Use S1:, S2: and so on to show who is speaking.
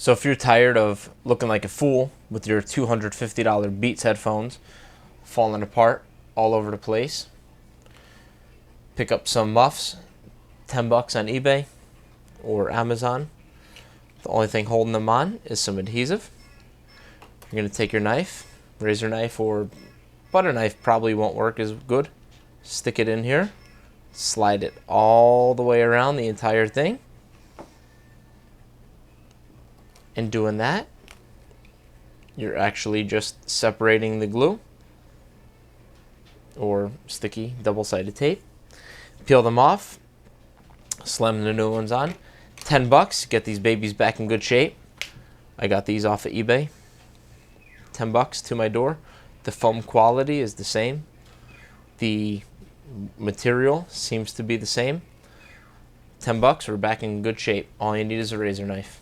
S1: So if you're tired of looking like a fool with your $250 Beats headphones falling apart all over the place, pick up some muffs, 10 bucks on eBay or Amazon. The only thing holding them on is some adhesive. You're going to take your knife, razor knife or butter knife probably won't work as good. Stick it in here, slide it all the way around the entire thing. In doing that, you're actually just separating the glue or sticky double-sided tape. Peel them off, slam the new ones on. 10 bucks, get these babies back in good shape. I got these off of eBay. 10 bucks to my door. The foam quality is the same. The material seems to be the same. 10 bucks, we're back in good shape. All you need is a razor knife.